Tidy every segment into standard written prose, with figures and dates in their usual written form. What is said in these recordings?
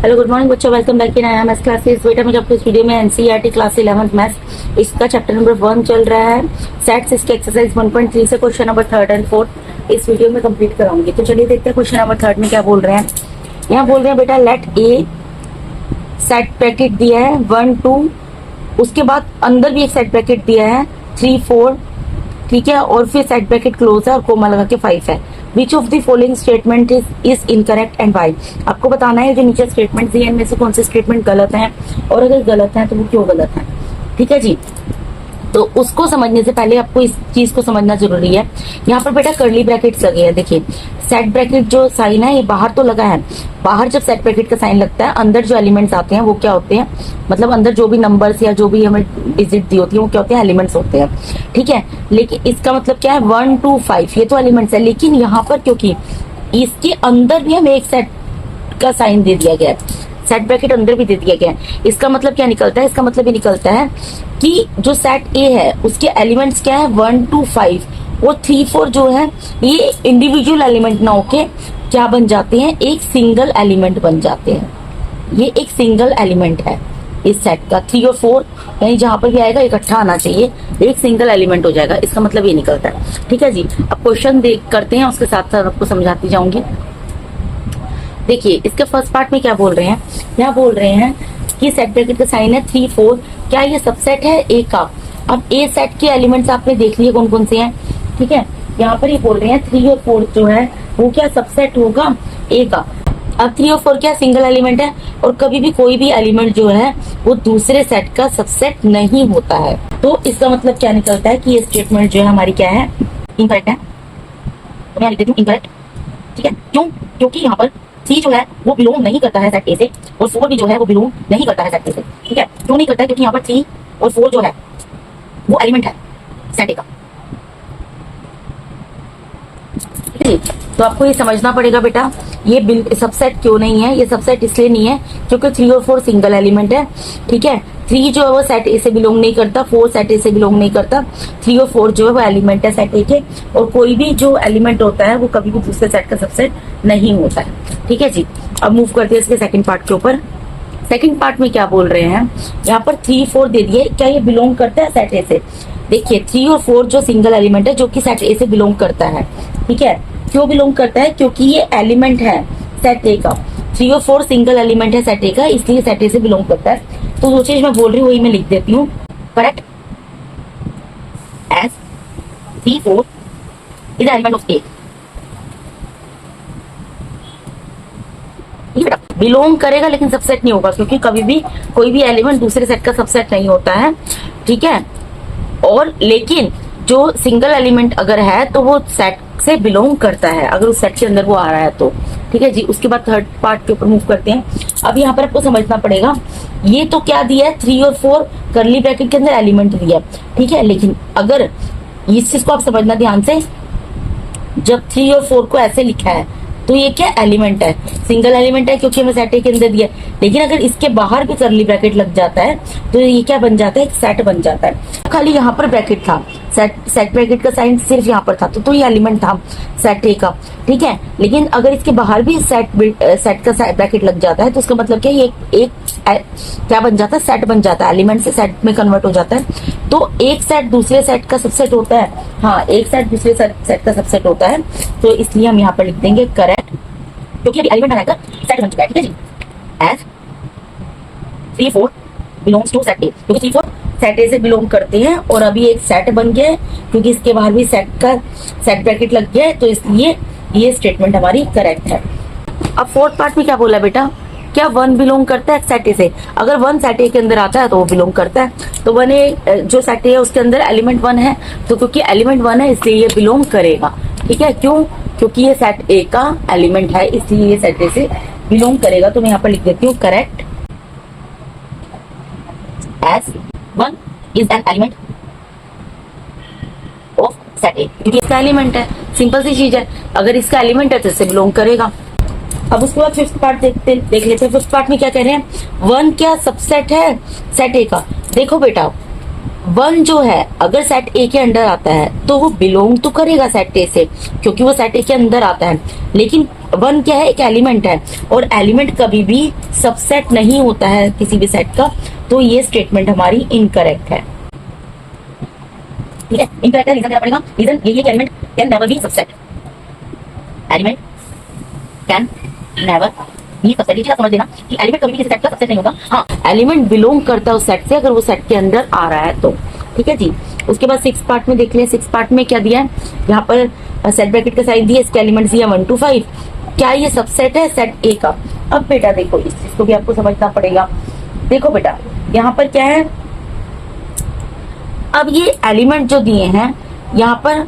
Hello good morning बच्चों, welcome back in maths classes. बेटा मुझे आपको इस वीडियो में एनसीईआरटी क्लास 11th मैथ्स इसका चैप्टर नंबर 1 चल रहा है। सेट्स इसके एक्सरसाइज 1.3 से क्वेश्चन नंबर 3 एंड 4 इस वीडियो में कंप्लीट कराऊंगी। तो चलिए देखते हैं क्वेश्चन नंबर 3 में क्या बोल रहे हैं। यहाँ बोल रहे हैं बेटा लेट ए सेट ब्रैकेट दिया है 1 2, उसके बाद अंदर भी एक सेट ब्रैकेट दिया है 3 4, ठीक है, और फिर सेट ब्रैकेट क्लोज है और कोमा लगा के 5 है। Which of the following statement is incorrect and why. आपको बताना है जो नीचे स्टेटमेंट दिए इनमें से कौन से स्टेटमेंट गलत हैं और अगर गलत हैं तो वो क्यों गलत हैं। ठीक है जी, तो उसको समझने से पहले आपको इस चीज को समझना जरूरी है। यहाँ पर बेटा कर्ली ब्रैकेट्स लगे हैं। देखिए सेट ब्रैकेट जो साइन है ये बाहर तो लगा है, बाहर जब सेट ब्रैकेट का साइन लगता है अंदर जो एलिमेंट्स आते हैं वो क्या होते हैं, मतलब अंदर जो भी नंबर्स या जो भी हमें डिजिट दी होती है वो क्या होते हैं, एलिमेंट्स होते हैं। ठीक है, लेकिन इसका मतलब क्या है 1 2 5 ये तो एलिमेंट्स है, लेकिन यहाँ पर क्योंकि इसके अंदर भी हमें एक सेट का साइन दे दिया गया है, सेट ब्रैकेट अंदर भी दे दिया गया है। इसका मतलब क्या निकलता है, इसका मतलब ये निकलता है कि जो सेट ए है उसके एलिमेंट्स क्या है 1 2 5 और 3 4 जो है ये इंडिविजुअल एलिमेंट ना होके क्या बन जाते हैं, एक सिंगल एलिमेंट बन जाते हैं। ये एक सिंगल एलिमेंट है इस सेट का। 3 और 4 यानी जहां पर भी आएगा इकट्ठा आना चाहिए, एक सिंगल एलिमेंट हो जाएगा। इसका मतलब ये निकलता है। ठीक है जी, अब क्वेश्चन देख करते हैं, उसके साथ साथ आपको समझाती जाऊंगी। देखिए इसके फर्स्ट पार्ट में क्या बोल रहे हैं, यहाँ बोल रहे हैं कि सेट ब्रैकेट का साइन है 3 4, क्या ये सबसेट है ए का। अब ए सेट के एलिमेंट्स आपने देख लिए कौन कौन से हैं। ठीक है, यहाँ पर ये बोल रहे हैं 3 और 4 जो है वो क्या सबसेट होगा ए का। अब 3 और 4 क्या सिंगल एलिमेंट है और कभी भी कोई भी एलिमेंट जो है वो दूसरे सेट का सबसेट नहीं होता है। तो इसका मतलब क्या निकलता है कि ये स्टेटमेंट जो है हमारी क्या है, इनकरेक्ट है। तो मैं लिख देती हूँ इनकरेक्ट। ठीक है, क्यों, क्योंकि यहाँ पर 3 जो है वो बिलोंग नहीं करता है सेट ए से और 4 भी जो है वो बिलोंग नहीं करता है सेट ए से। ठीक है, क्यों नहीं करता है, क्योंकि यहाँ पर 3 और 4 जो है वो एलिमेंट है सेट ए का। तो आपको ये समझना पड़ेगा बेटा ये सबसेट क्यों नहीं है। ये सबसेट इसलिए नहीं है क्योंकि 3 और 4 सिंगल एलिमेंट है। ठीक है, 3 जो है वो सेट ए से बिलोंग नहीं करता, 4 सेट ए से बिलोंग नहीं करता। 3 और 4 जो है वो एलिमेंट है सेट ए के, और कोई भी जो एलिमेंट होता है वो कभी भी दूसरे सेट का सबसेट नहीं होता है। ठीक है जी, अब मूव करते हैं इसके सेकंड पार्ट के ऊपर। सेकंड पार्ट में क्या बोल रहे हैं, यहाँ पर 3 4 दे दिए, क्या ये बिलोंग करता है सेट ए से। देखिए 3 और 4 जो सिंगल एलिमेंट है जो कि सेट ए से बिलोंग करता है। ठीक है, क्यों बिलोंग करता है, क्योंकि ये एलिमेंट है सेट ए का। 3 और 4 सिंगल एलिमेंट है सेट ए का, इसलिए सेट ए से बिलोंग करता है। तो जो चीज मैं बोल रही हूँ वही मैं लिख देती हूँ, correct as 3 4 is element of A. Belong करेगा लेकिन सबसेट नहीं होगा, क्योंकि कभी भी कोई भी एलिमेंट दूसरे सेट का सबसेट नहीं होता है। ठीक है, और लेकिन जो सिंगल एलिमेंट अगर है तो वो सेट से बिलोंग करता है, अगर उस सेट के अंदर वो आ रहा है तो। ठीक है जी, उसके बाद थर्ड पार्ट के ऊपर मूव करते हैं। अब यहाँ पर आपको समझना पड़ेगा, ये तो क्या दिया है 3 और 4 कर्ली ब्रैकेट के अंदर एलिमेंट दिया है। ठीक है, लेकिन अगर इस चीज को आप समझना ध्यान से, जब 3 और 4 को ऐसे लिखा है तो ये क्या एलिमेंट है, सिंगल एलिमेंट है क्योंकि हमें सेट ए के अंदर दिया। लेकिन अगर इसके बाहर भी कर्ली ब्रैकेट लग जाता है तो ये क्या बन जाता है, एक सेट बन जाता है। खाली यहाँ पर ब्रैकेट था, सेट ब्रैकेट का साइन सिर्फ यहाँ पर था तो ये एलिमेंट था सेट ए का। ठीक है, लेकिन अगर इसके बाहर भी सेट का ब्रैकेट लग जाता है तो उसका मतलब क्या है, एक क्या बन जाता है, सेट बन जाता है, एलिमेंट से सेट में कन्वर्ट हो जाता है। तो एक सेट दूसरे सेट का सबसेट होता है, हाँ एक सेट दूसरे सेट का सबसेट होता है। तो इसलिए हम यहाँ पर लिख देंगे करेक्ट, क्योंकि अभी एलिमेंट बनाकर सेट बन चुका है। ठीक है जी, as 3 4 belongs to set A, क्योंकि 3 4 सेट ए से बिलोंग करते हैं और अभी एक सेट बन गया है क्योंकि इसके बाहर भी सेट ब्रैकेट लग गया है, तो इसलिए ये स्टेटमेंट हमारी करेक्ट है। अब फोर्थ पार्ट में क्या बोला बेटा, क्या 1 बिलोंग करता है सेट ए से। अगर 1 सेट ए के अंदर आता है तो वो बिलोंग करता है। तो 1 ए जो सेट ए है उसके अंदर एलिमेंट 1 है, तो क्योंकि एलिमेंट 1 है इसलिए ये बिलोंग करेगा। ठीक है, क्यों, क्योंकि ये सेट ए का एलिमेंट है इसलिए ये सेट ए से बिलोंग करेगा। तो मैं यहाँ पर लिख देती हूँ correct as 1 is an element of set A, क्योंकि इसका एलिमेंट है। सिंपल सी चीज है, अगर इसका एलिमेंट है तो इससे बिलोंग करेगा। अब उसके बाद फिफ्थ पार्ट देख लेते हैं। फिफ्थ पार्ट में क्या कह रहे हैं, 1 क्या सबसेट है सेट ए का। देखो बेटा 1 जो है अगर सेट ए के अंदर आता है तो वो बिलोंग तो करेगा सेट ए से, क्योंकि वो सेट ए के अंदर आता है। लेकिन वन क्या है, एक एलिमेंट है, और एलिमेंट कभी भी सबसेट नहीं होता है किसी भी सेट का, तो ये स्टेटमेंट हमारी इनकरेक्ट है। ठीक है, इनकरेक्ट है, रीजन क्या पड़ेगा, रीजन ये कि element can never be subset, element can never be subset. ये समझ लेना कि एलिमेंट कभी भी किसी सेट का सबसेट नहीं होगा। हाँ, एलिमेंट बिलोंग करता है उस सेट से अगर वो सेट के अंदर आ रहा है तो। ठीक है जी। उसके बाद 6 पार्ट में देख लिया। 6 पार्ट में क्या दिया है, यहाँ पर सेट ब्रैकेट का साइन दिया, इसके एलिमेंट्स दिया 1 to 5। क्या ये सबसेट है सेट ए का? अब बेटा देखो, इस चीज को भी आपको समझना पड़ेगा। देखो बेटा, यहाँ पर क्या है, अब ये एलिमेंट जो दिए हैं, यहाँ पर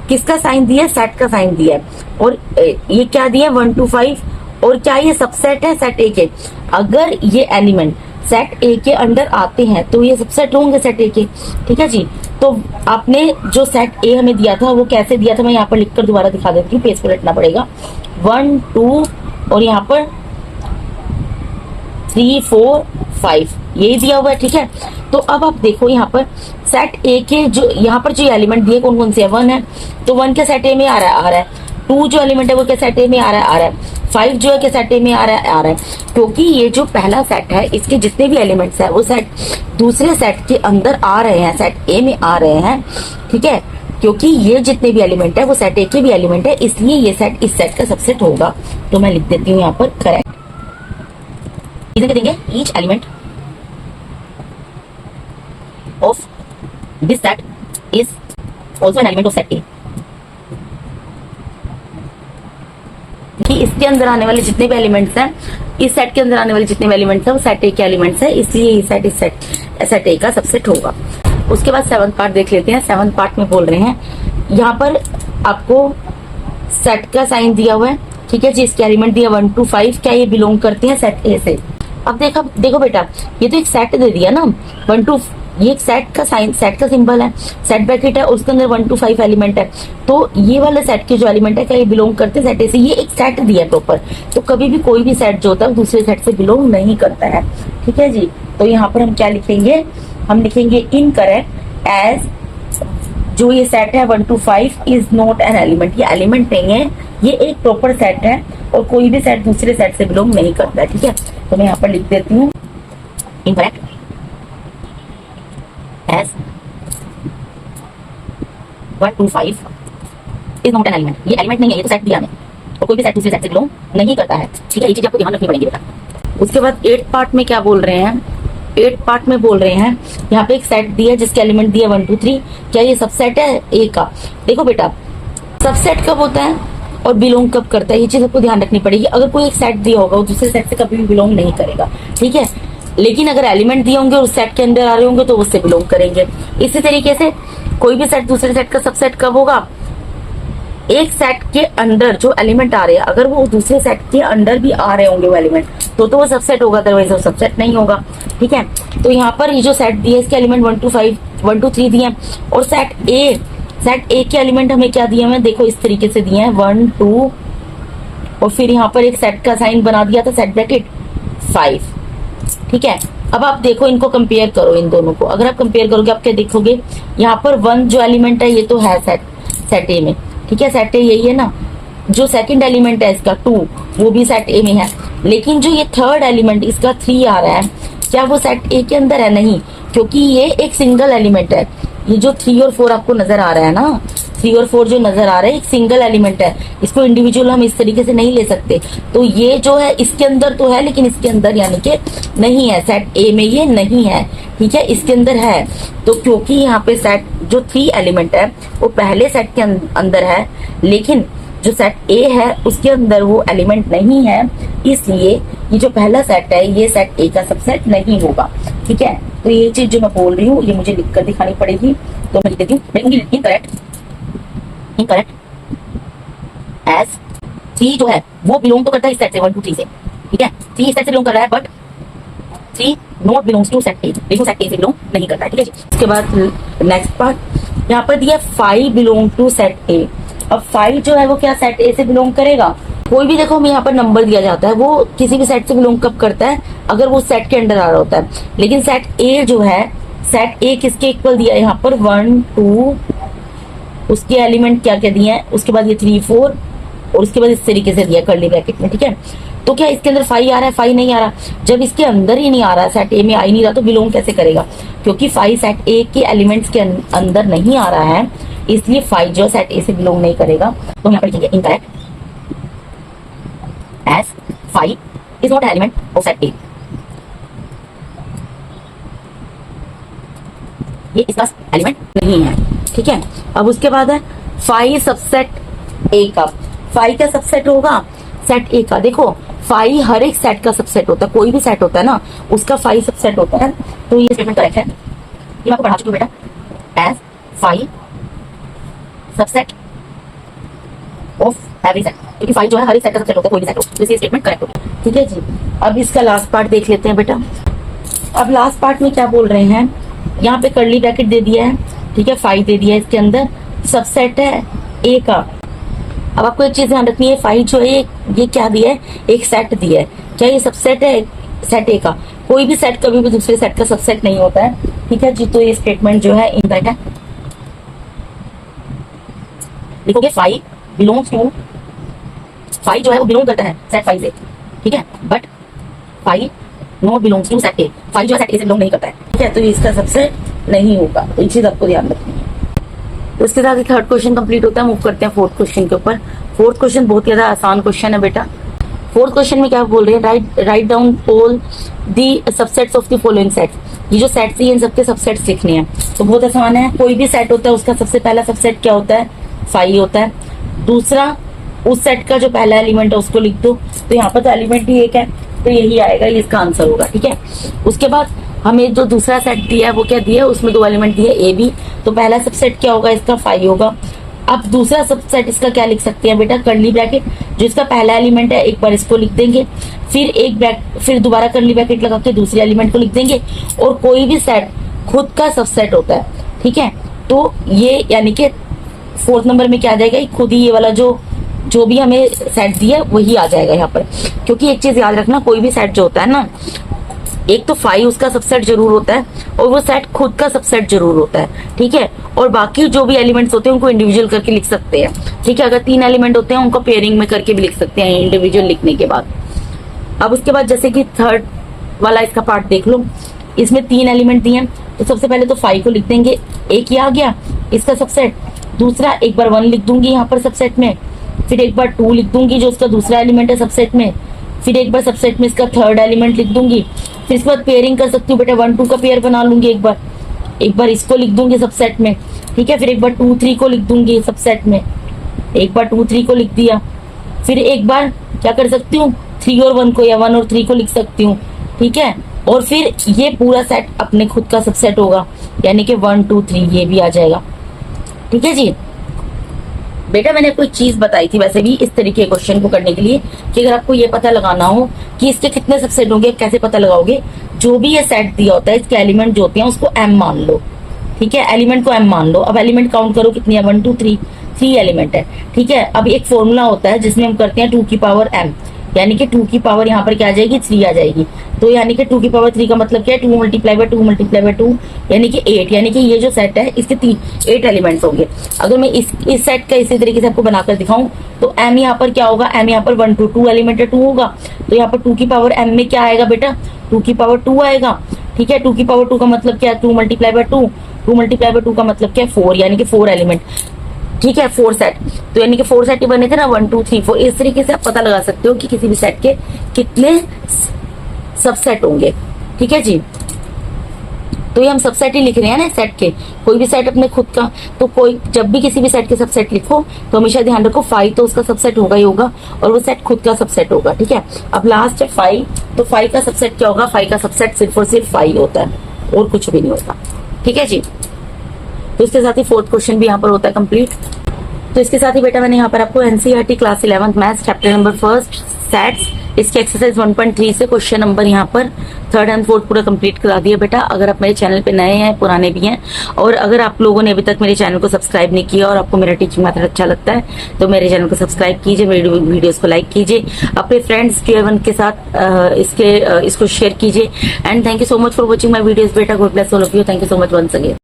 किसका साइन दिया है, सेट का साइन दिया है, और ये क्या दिया है 1 to 5, और क्या ये सबसेट है सेट ए के? अगर ये एलिमेंट सेट ए के अंडर आते हैं तो ये सबसेट होंगे सेट ए के। ठीक है जी। तो आपने जो सेट ए हमें दिया था वो कैसे दिया था, मैं यहाँ पर लिखकर दोबारा दिखा देती हूँ, पेज पर लिखना पड़ेगा। 1 2 और यहाँ पर 3 4 5 यही दिया हुआ है। ठीक है, तो अब आप देखो यहाँ पर सेट ए के जो यहाँ पर जो एलिमेंट दिए कौन कौन से है, 1 है, तो 1 के सेट ए में आ रहा है। 2 जो एलिमेंट है वो के सेट ए में आ रहा है। 5 जो है के सेट ए में आ रहा है। क्योंकि ये जो पहला सेट है, इसके जितने भी एलिमेंट्स है वो सेट दूसरे सेट के अंदर आ रहे हैं, सेट ए में आ रहे हैं। ठीक है, क्योंकि ये जितने भी एलिमेंट है वो सेट ए के भी एलिमेंट है, इसलिए ये सेट इस सेट का सबसेट होगा। तो मैं लिख देती हूँ यहाँ पर करेक्ट। इधर देंगे each element of this set is also an element of set ए। कि इसके अंदर आने वाले जितने भी एलिमेंट्स हैं, इस सेट के अंदर आने वाले जितने भी एलिमेंट्स हैं वो सेट ए के एलिमेंट्स हैं, इसलिए ये सेट इस सेट ए का सबसेट होगा। उसके बाद 7th पार्ट देख लेते हैं। 7th पार्ट में बोल रहे हैं, यहाँ पर आपको सेट का साइन दिया हुआ है। ठीक है जी, इसके एलिमेंट दिया 1 to 5। क्या ये बिलोंग करते हैं सेट ए से? अब देखो बेटा, ये तो एक सेट दे दिया ना, 1 to, ये एक सेट का साइन, सेट का सिंबल है, सेट ब्रैकेट है, उसके अंदर 1 to 5 एलिमेंट है। तो ये वाले सेट के जो एलिमेंट है क्या ये बिलोंग करते हैं सेट ए से? ये एक सेट दिया प्रॉपर, तो कभी भी कोई भी सेट जो होता है दूसरे सेट से बिलोंग नहीं करता है। ठीक है जी। तो यहाँ पर हम क्या लिखेंगे, हम लिखेंगे इनकरेक्ट एज जो ये सेट है 1 to 5 is not an element. ये एलिमेंट नहीं है, ये एक प्रॉपर सेट है और कोई भी सेट दूसरे सेट से बिलोंग नहीं करता है। ठीक है, तो मैं यहाँ पर लिख देती हूँ incorrect as 1 to 5 is not an element. ये एलिमेंट नहीं है, ये तो सेट दिया है और कोई भी सेट दूसरे सेट से बिलोंग नहीं करता है। ठीक है, ये चीज आपको ध्यान रखनी पड़ेगी बेटा। उसके बाद 8th पार्ट में क्या बोल रहे हैं, 8th पार्ट में बोल रहे हैं, यहाँ पे एक सेट दिया जिसके एलिमेंट दिया 1 to 3। क्या ये सबसेट है ए का? देखो बेटा, सबसेट कब होता है और बिलोंग कब करता है, ये चीज आपको ध्यान रखनी पड़ेगी। अगर कोई एक सेट दिया होगा वो दूसरे सेट से कभी भी बिलोंग नहीं करेगा। ठीक है, लेकिन अगर एलिमेंट दिए होंगे और उस सेट के अंदर आ रहे होंगे तो उससे बिलोंग करेंगे। इसी तरीके से कोई भी सेट दूसरे सेट का सबसेट कब होगा, एक सेट के अंदर जो एलिमेंट आ रहे हैं अगर वो दूसरे सेट के अंदर भी आ रहे होंगे वो एलिमेंट, तो वो सबसेट होगा, अदरवाइज वो सबसेट नहीं होगा। ठीक है, तो यहाँ पर ये जो सेट दिए इसके एलिमेंट 1 to 5 1 to 3 दिए हैं, और सेट ए के एलिमेंट हमें क्या दिए हैं, देखो इस तरीके से दिए हैं 1 2 और फिर यहाँ पर एक सेट का साइन बना दिया था सेट ब्रैकेट 5। ठीक है, अब आप देखो इनको कंपेयर करो, इन दोनों को अगर आप कंपेयर करोगे आप क्या देखोगे, यहाँ पर 1 जो एलिमेंट है ये तो है सेट ए में। ठीक है, सेट ए यही है ना, जो सेकंड एलिमेंट है इसका 2 वो भी सेट ए में है, लेकिन जो ये थर्ड एलिमेंट इसका 3 आ रहा है, क्या वो सेट ए के अंदर है? नहीं, क्योंकि ये एक सिंगल एलिमेंट है। ये जो 3 और 4 आपको नजर आ रहा है ना, 3 और 4 जो नजर आ रहा है एक सिंगल एलिमेंट है, इसको इंडिविजुअल हम इस तरीके से नहीं ले सकते। तो ये जो है इसके अंदर तो है लेकिन इसके अंदर यानी कि नहीं है, सेट ए में ये नहीं है। ठीक है, इसके अंदर है, तो क्योंकि यहाँ पे सेट जो 3 एलिमेंट है वो पहले सेट के अंदर है, लेकिन जो सेट ए है उसके अंदर वो एलिमेंट नहीं है, इसलिए ये जो पहला सेट है ये सेट ए का सबसेट नहीं होगा। ठीक है, तो ये चीज जो मैं बोल रही हूँ ये मुझे लिखकर दिखानी पड़ेगी, तो मैं लिख देती हूँ इनकरेक्ट एज 3 जो है वो बिलोंग तो करता है इस सेट से 1 to 3 से। ठीक है, 3 इस सेट से बिलोंग कर रहा है but 3 not belongs to set A, लेकिन सेट ए से बिलोंग नहीं करता है। ठीक है जी। उसके बाद नेक्स्ट पार्ट यहाँ पर दिया 5 बिलोंग टू सेट ए। अब 5 जो है वो क्या सेट ए से बिलोंग करेगा? कोई भी देखो हमें यहाँ पर नंबर दिया जाता है वो किसी भी सेट से बिलोंग कब करता है, अगर वो सेट के अंडर आ रहा होता है। लेकिन सेट ए जो है, सेट ए किसके इक्वल दिया है यहाँ पर 1 2, उसके एलिमेंट क्या क्या दिए हैं, उसके बाद ये 3 4 और उसके बाद इस तरीके से दिया कर्ली ब्रैकेट में, ठीक है। तो क्या इसके अंदर फाइव आ रहा है? फाइव नहीं आ रहा। जब इसके अंदर ही नहीं आ रहा, सेट ए में आ ही नहीं रहा, तो बिलोंग कैसे करेगा? क्योंकि फाइव सेट ए के एलिमेंट्स के अंदर नहीं आ रहा है, इसलिए फाइव जो सेट ए से बिलोंग नहीं करेगा। तो यहाँ पर लिखेंगे incorrect as five is not element of set A. ये इसका एलिमेंट नहीं है, ठीक है। अब उसके बाद है फाइव सबसेट ए का। फाइव का सबसेट होगा सेट ए का। देखो फाइव हर एक सेट का सबसेट होता है, कोई भी सेट होता है ना उसका फाइव सबसेट होता है। तो ये स्टेटमेंट करेक्ट है, ये मैं आपको पढ़ा चुकी हूँ बेटा। As five subset of every set, क्योंकि फाइव जो है हर एक सेट का सबसेट होता है, कोई भी सेट हो, तो ये स्टेटमेंट करेक्ट होगी, ठीक है जी। अब इसका लास्ट पार्ट देख लेते हैं बेटा। अब लास्ट पार्ट में क्या बोल रहे हैं, यहाँ पे कर्ली ब्रैकेट दे दिया है, ठीक है, फाइव दे दिया है, इसके अंदर सबसेट है ए का। अब आपको एक चीज ध्यान रखनी है, फाइव जो है ये क्या दिया है, एक सेट दिया है। क्या ये सबसेट है सेट ए का? कोई भी सेट कभी भी दूसरे सेट का सबसेट नहीं होता है, ठीक है जी। तो ये स्टेटमेंट जो है इनकरेक्ट है। लिखोगे फाइव बिलोंग्स टू, फाइव जो है वो बिलोंग करता है सेट फाइव से, ठीक है, but five not belongs to set A. Five जो है सेट ए से बिलोंग नहीं करता है, ठीक है। तो इसका सबसेट नहीं होगा, तो ये चीज आपको ध्यान रखनी है। तो इसके साथ थर्ड क्वेश्चन कंप्लीट होता है। मूव करते हैं फोर्थ क्वेश्चन के ऊपर। फोर्थ क्वेश्चन बहुत ज्यादा आसान क्वेश्चन है बेटा। फोर्थ क्वेश्चन में क्या बोल रहे हैं, write down all the subsets of the following sets. ये जो सेट्स है इन सबके सबसेट्स लिखने हैं। तो बहुत आसान है, कोई भी सेट होता है उसका सबसे पहला सबसेट क्या होता है, फाइव होता है। दूसरा उस सेट का जो पहला एलिमेंट है उसको लिख दो। तो यहाँ पर तो एलिमेंट ही एक है, तो यही आएगा, ये इसका आंसर होगा, ठीक है। उसके बाद हमें जो दूसरा सेट दिया है वो क्या दिया है, उसमें दो एलिमेंट दिए ए बी। तो पहला सबसेट क्या होगा इसका, फाइव होगा। अब दूसरा सबसेट इसका क्या लिख सकते हैं बेटा, कर्ली ब्रैकेट, जो इसका पहला एलिमेंट है एक बार इसको लिख देंगे, फिर दोबारा कर्ली ब्रैकेट लगा के दूसरे एलिमेंट को लिख देंगे। और कोई भी सेट खुद का सबसेट होता है, ठीक है। तो ये यानी कि फोर्थ नंबर में क्या आ जाएगा, खुद ही ये वाला जो भी हमें सेट दिया है वही आ जाएगा यहाँ पर। क्योंकि एक चीज याद रखना, कोई भी सेट जो होता है ना, एक तो फाइव उसका सबसेट जरूर होता है और वो सेट खुद का सबसेट जरूर होता है, ठीक है। और बाकी जो भी एलिमेंट्स होते हैं उनको इंडिविजुअल करके लिख सकते हैं, ठीक है। अगर तीन एलिमेंट होते हैं उनको पेयरिंग में करके भी लिख सकते हैं इंडिविजुअल लिखने के बाद। अब उसके बाद जैसे कि थर्ड वाला इसका पार्ट देख लो, इसमें तीन एलिमेंट दिए हैं। तो सबसे पहले तो फाइव को लिख देंगे, एक ही आ गया इसका सबसेट। दूसरा एक बार वन लिख दूंगी यहाँ पर सबसेट में, फिर एक बार टू लिख दूंगी जो उसका दूसरा एलिमेंट है सबसेट में, फिर एक बार सबसेट में इसका थर्ड एलिमेंट लिख दूंगी। फिर इसके बाद पेयरिंग कर सकती हूँ बेटा, वन टू का पेयर बना लूंगी, एक बार इसको लिख दूंगी सबसेट में, ठीक है। फिर एक बार टू थ्री को लिख दूंगी सबसेट में, एक बार टू थ्री को लिख दिया। फिर एक बार क्या कर सकती हूँ, थ्री और वन को या वन और थ्री को लिख सकती हूँ, ठीक है। और फिर ये पूरा सेट अपने खुद का सबसेट होगा, यानी कि वन टू थ्री ये भी आ जाएगा, ठीक है जी। बेटा मैंने कोई चीज बताई थी वैसे भी इस तरीके के क्वेश्चन को करने के लिए, कि अगर आपको ये पता लगाना हो कि इसके कितने सबसेट होंगे, कैसे पता लगाओगे, जो भी ये सेट दिया होता है इसके एलिमेंट जो होते हैं उसको एम मान लो, ठीक है। एलिमेंट को एम मान लो। अब एलिमेंट काउंट करो कितनी है, one two three, three element है, ठीक है। अब एक फॉर्मूला होता है जिसमें हम करते हैं टू की पावर एम, यानी कि टू की पावर यहाँ पर क्या आ जाएगी, थ्री आ जाएगी। तो यानी कि टू की पावर थ्री का मतलब क्या है, to multiply by two multiply by two, यानी कि एट। यानी कि ये जो सेट है इसके एट एलिमेंट्स होंगे। अगर मैं इस सेट का इसी तरीके से आपको बनाकर दिखाऊं तो एम यहाँ पर क्या होगा, एम यहाँ पर वन टू एलिमेंट है, टू होगा। तो यहाँ पर टू की पावर एम में क्या आएगा बेटा, टू की पावर टू आएगा, ठीक है। टू की पावर टू का मतलब क्या है, to multiply by two, to multiply by two का मतलब क्या है, फोर, यानी कि फोर एलिमेंट, ठीक है, फोर सेट। तो यानी कि फोर सेट ही बने थे ना, वन टू थ्री फोर। इस तरीके से आप पता लगा सकते हो कि किसी भी सेट के कितने सबसेट होंगे, ठीक है जी। तो ये हम सबसेट ही लिख रहे हैं ना सेट के, कोई भी सेट अपने खुद का। तो कोई जब भी किसी भी सेट के सबसेट लिखो तो हमेशा ध्यान रखो फाइव तो उसका सबसेट होगा ही होगा और वो सेट खुद का सबसेट होगा, ठीक है। अब लास्ट है फाइव, तो फाइव का सबसेट क्या होगा, फाइव का सबसेट सिर्फ और सिर्फ फाइव होता है और कुछ भी नहीं होता, ठीक है जी। तो इसके साथ ही फोर्थ क्वेश्चन भी यहाँ पर होता है कंप्लीट। तो इसके साथ ही बेटा मैंने यहाँ पर आपको NCERT class 11th maths chapter number first sets इसके एक्सरसाइज 1.3 से क्वेश्चन नंबर यहाँ पर थर्ड एंड फोर्थ पूरा कंप्लीट करा दिया बेटा। अगर आप मेरे चैनल पे नए हैं, पुराने भी हैं, और अगर आप लोगों ने अभी तक मेरे चैनल को सब्सक्राइब नहीं किया और आपको मेरा टीचिंग मेथड अच्छा लगता है तो मेरे चैनल को सब्सक्राइब कीजिए, मेरी वीडियोस को लाइक कीजिए, अपने फ्रेंड्स Q1 के साथ इसको शेयर कीजिए। And thank you so much for watching my videos बेटा। God bless all of you. Thank you so much once again.